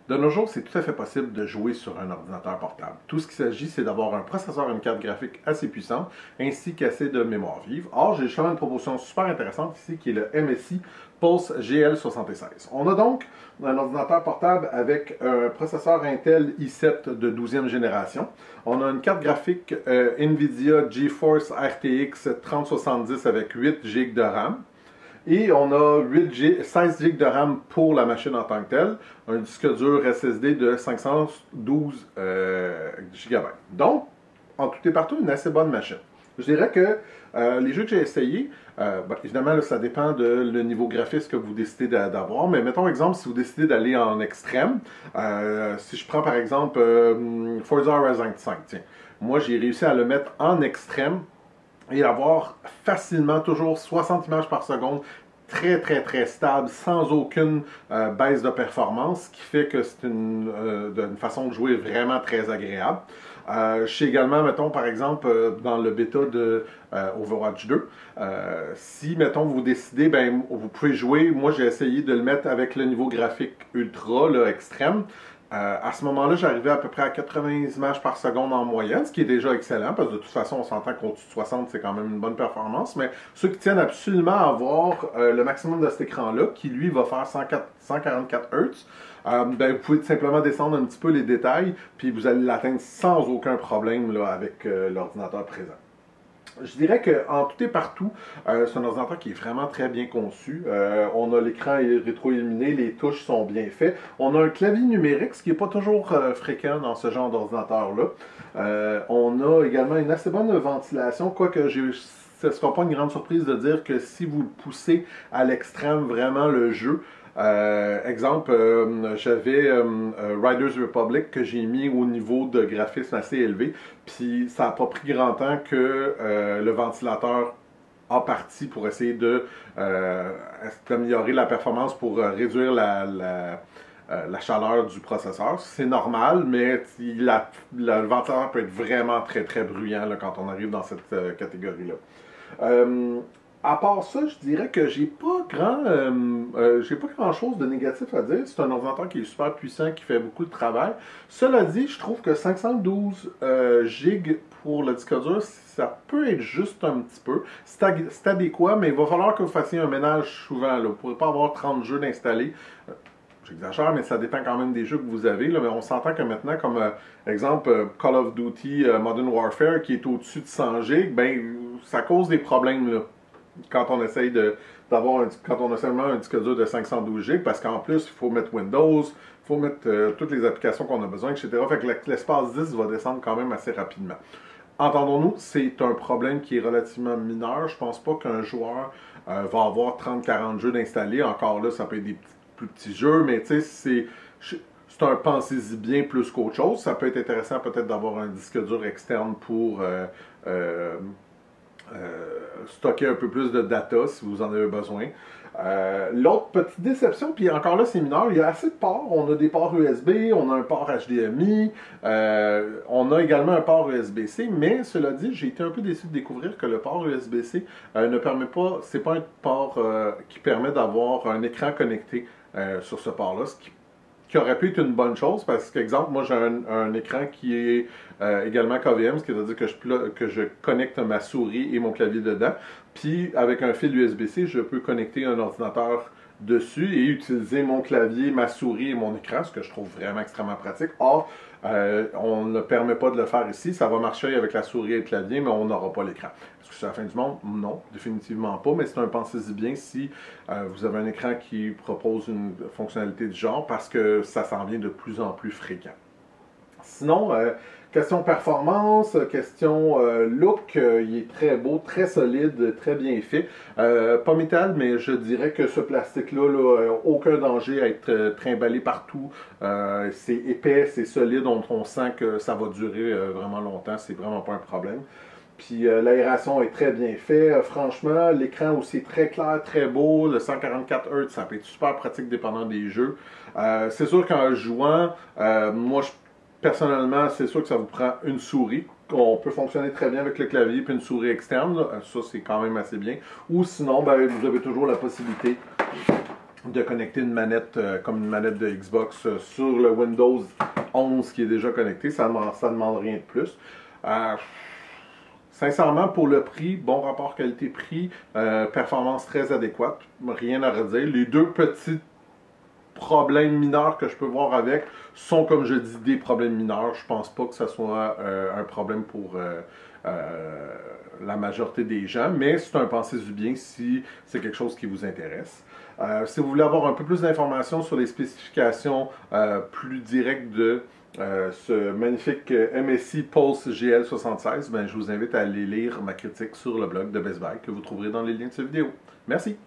De nos jours, c'est tout à fait possible de jouer sur un ordinateur portable. Tout ce qu'il s'agit, c'est d'avoir un processeur et une carte graphique assez puissante, ainsi qu'assez de mémoire vive. Or, j'ai justement une proposition super intéressante ici, qui est le MSI Pulse GL76. On a donc un ordinateur portable avec un processeur Intel i7 de 12e génération. On a une carte graphique NVIDIA GeForce RTX 3070 avec 8 GB de RAM. Et on a 16 GB de RAM pour la machine en tant que telle, un disque dur SSD de 512 GB. Donc, en tout et partout, une assez bonne machine. Je dirais que les jeux que j'ai essayés, évidemment, là, ça dépend de le niveau graphique que vous décidez d'avoir, mais mettons exemple, si vous décidez d'aller en extrême, si je prends par exemple Forza Horizon 5, tiens, moi j'ai réussi à le mettre en extrême, et avoir facilement toujours 60 images par seconde, très stable, sans aucune baisse de performance, ce qui fait que c'est une façon de jouer vraiment très agréable. Je sais également, mettons, par exemple, dans le bêta de Overwatch 2, si, mettons, vous décidez, ben, vous pouvez jouer, moi j'ai essayé de le mettre avec le niveau graphique ultra, là, extrême. À ce moment-là, j'arrivais à peu près à 80 images par seconde en moyenne, ce qui est déjà excellent, parce que de toute façon, on s'entend qu'au-dessus de 60, c'est quand même une bonne performance, mais ceux qui tiennent absolument à avoir le maximum de cet écran-là, qui lui va faire 144 Hz, ben, vous pouvez tout simplement descendre un petit peu les détails, puis vous allez l'atteindre sans aucun problème là, avec l'ordinateur présent. Je dirais qu'en tout et partout, c'est un ordinateur qui est vraiment très bien conçu. On a l'écran rétro-illuminé, les touches sont bien faites. On a un clavier numérique, ce qui n'est pas toujours fréquent dans ce genre d'ordinateur-là. On a également une assez bonne ventilation, quoique ce ne sera pas une grande surprise de dire que si vous le poussez à l'extrême vraiment le jeu, exemple, j'avais Riders Republic que j'ai mis au niveau de graphisme assez élevé, puis ça n'a pas pris grand temps que le ventilateur a parti pour essayer d'améliorer la performance pour réduire la chaleur du processeur. C'est normal, mais le ventilateur peut être vraiment très bruyant là, quand on arrive dans cette catégorie-là. À part ça, je dirais que j'ai pas grand chose de négatif à dire. C'est un ordinateur qui est super puissant, qui fait beaucoup de travail. Cela dit, je trouve que 512 GB pour le disque dur, ça peut être juste un petit peu. C'est adéquat, mais il va falloir que vous fassiez un ménage souvent. Là. Vous ne pourrez pas avoir 30 jeux d'installer. J'exagère, mais ça dépend quand même des jeux que vous avez. Là, mais on s'entend que maintenant, comme exemple Call of Duty Modern Warfare, qui est au-dessus de 100 GB, ben, ça cause des problèmes là, quand on essaye quand on a seulement un disque dur de 512 GB, parce qu'en plus, il faut mettre Windows, il faut mettre toutes les applications qu'on a besoin, etc. Fait que l'espace disque va descendre quand même assez rapidement. Entendons-nous, c'est un problème qui est relativement mineur. Je pense pas qu'un joueur va avoir 30-40 jeux d'installer. Encore là, ça peut être des plus petits jeux, mais tu sais, c'est un pensez-y bien plus qu'autre chose. Ça peut être intéressant peut-être d'avoir un disque dur externe pour stocker un peu plus de data si vous en avez besoin. L'autre petite déception, puis encore là c'est mineur, il y a assez de ports. On a des ports USB, on a un port HDMI, on a également un port USB-C, mais cela dit, j'ai été un peu déçu de découvrir que le port USB-C ne permet pas, c'est pas un port qui permet d'avoir un écran connecté sur ce port-là, ce qui aurait pu être une bonne chose, parce qu'exemple, moi j'ai un écran qui est également KVM, ce qui veut dire que je connecte ma souris et mon clavier dedans, puis avec un fil USB-C, je peux connecter un ordinateur dessus et utiliser mon clavier, ma souris et mon écran, ce que je trouve vraiment extrêmement pratique. Or, on ne permet pas de le faire ici, ça va marcher avec la souris et le clavier, mais on n'aura pas l'écran. Est-ce que c'est la fin du monde? Non, définitivement pas, mais c'est un pensez-y bien si vous avez un écran qui propose une fonctionnalité du genre, parce que ça s'en vient de plus en plus fréquent. Sinon, question performance, question look, il est très beau, très solide, très bien fait. Pas métal, mais je dirais que ce plastique-là n'a aucun danger à être trimballé partout. C'est épais, c'est solide, on sent que ça va durer vraiment longtemps, c'est vraiment pas un problème. Puis l'aération est très bien faite. Franchement, l'écran aussi est très clair, très beau. Le 144 Hz, ça peut être super pratique dépendant des jeux. C'est sûr qu'en jouant, moi, personnellement, c'est sûr que ça vous prend une souris. On peut fonctionner très bien avec le clavier puis une souris externe. Là. Ça, c'est quand même assez bien. Ou sinon, ben, vous avez toujours la possibilité de connecter une manette comme une manette de Xbox sur le Windows 11 qui est déjà connecté. Ça ne demande rien de plus. Sincèrement, pour le prix, bon rapport qualité-prix, performance très adéquate, rien à redire. Les deux petits problèmes mineurs que je peux voir avec sont, comme je dis, des problèmes mineurs. Je pense pas que ce soit un problème pour la majorité des gens, mais c'est un pensée du bien si c'est quelque chose qui vous intéresse. Si vous voulez avoir un peu plus d'informations sur les spécifications plus directes de ce magnifique MSI Pulse GL76, ben, je vous invite à aller lire ma critique sur le blog de Best Buy que vous trouverez dans les liens de cette vidéo. Merci!